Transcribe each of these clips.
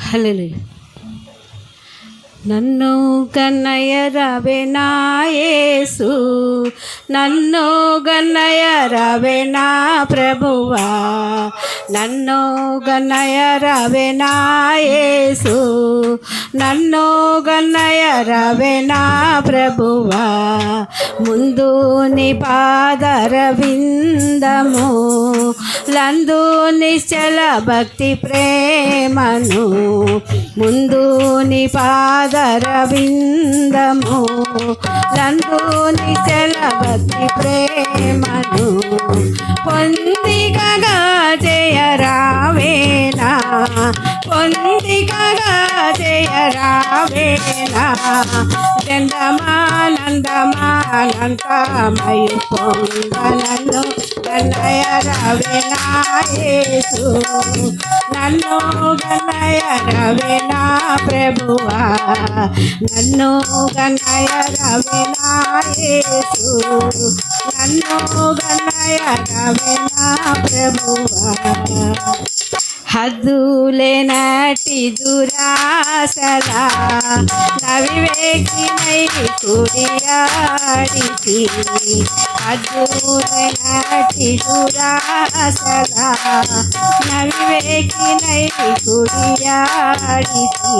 హల్లెలూయా. నన్ను కన్నయ్య రవే నా యేసు, నన్ను గన్నయ్య రవే నా ప్రభువా, నన్ను గన్నయ్య రవే నా యేసు, నన్ను గన్నయ్య రవే నా ప్రభువా. ముందు నీ పాదర విందము లందు నిశ్చల భక్తి ప్రేమను, ముందు నీ పాదర విందము లందు నిశ్చల భక్తి ప్రేమను పొందికగా జయరావేనా, పొందికగా జయరావేనా. చందమానందమానందమయు పొంగనన్ను కన్నయ్య రవే నా యేసు, నన్ను కన్నయ్య రవే నా ప్రభువా, నన్ను కన్నయ్య రవే నా యేసు, నన్ను కన్నయ్య రవే నా ప్రభువా. హద్దులేనటి దురాసలా నవివేకినై కుడియాడితి, హద్దులేనటి దురాసలా నవివేకినై కుడియాడితి.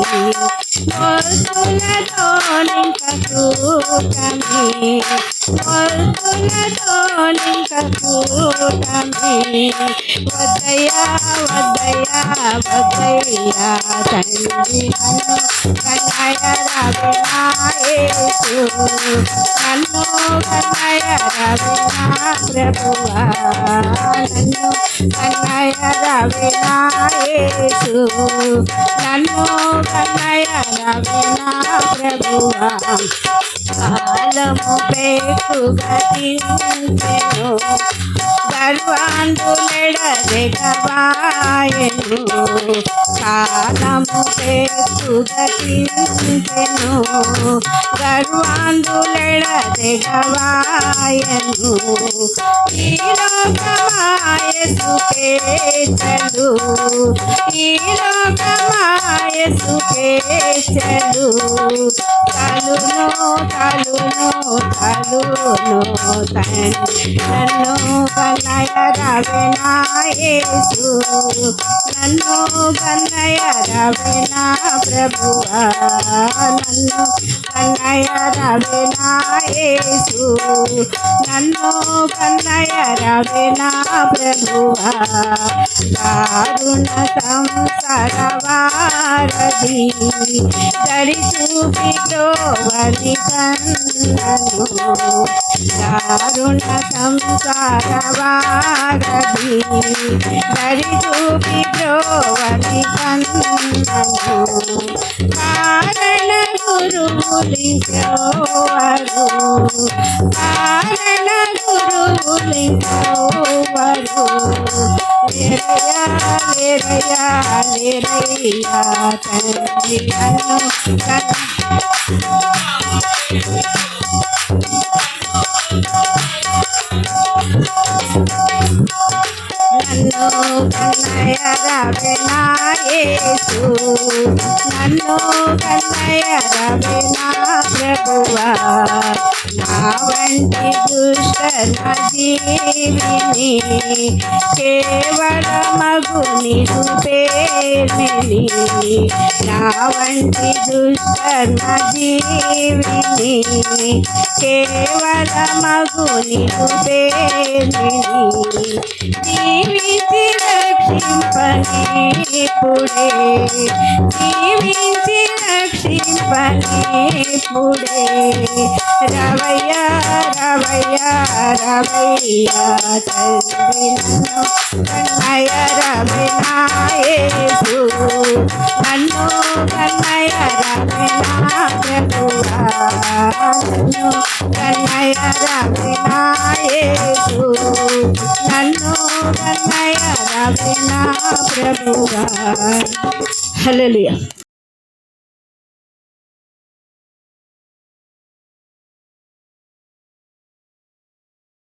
మొల్తులతో నింక కూటమి, మొల్తులతో నింక కూటమి, వద్దయ్యా వద్దయ్యా వద్దయ్యా తండ్రి నన్ను కన్నయ్య రవే నా యేసు, నన్ను కన్నయ్య రవే నా ప్రభువా, నన్ను కన్నయ్య రవే నా యేసు, నన్ను కన్నయ్య రవే నా ప్రభువా. కాలము పేకుగా తించెను గర్వాంధులెడదెగవాయెను, కాలము పేకుగా తించెను గర్వాంధులెడదెగవాయెను. ఈ లోకమాయసుకే చెడు, ఈ లోకమాయసుకే చెడు, తలును తలును తలును తండ్రి నన్ను కన్నయ్య రవే నా యేసు, నన్ను కన్నయ్య రవే నా ప్రభువా, నన్ను కన్నయ్య రవే నా యేసు, నన్ను కన్నయ్య రవే నా ప్రభువా. దారుణ సంసార వారధి దరి చూపి ద్రోవని కన్నను, దారుణ సంసార వారధి దరి చూపి ద్రోవని కన్నను. కారణ గురువులింకెవరు, కారణ గురువులింకెవరు, లేరయ్యా లేరయ్యా లేరయ్యా తండ్రి నన్ను నన్ను కన్నయ్య రవే నా యేసు, నన్ను కన్నయ్య రవే నా ప్రభువా. నా వంటి దుష్ట జీవిని కేవలమగు నిరుపేమిని, నా వంటి దుష్ట జీవిని కేవలమగు నిరుపేమిని, జీవించి రక్షింపని ఇప్పుడే, జీవించి రక్షింపని ఇప్పుడే. రవయ్యా రవయ్యా రవయ్యా తండ్రి నన్ను కన్నయ్య రవే నా యేసు, నన్ను కన్నయ్య రవే నా ప్రభువా, నన్ను కన్నయ్య రవే నా యేసు, నన్ను కన్నయ్య రవే నా ప్రభువా. హల్లెలూయా.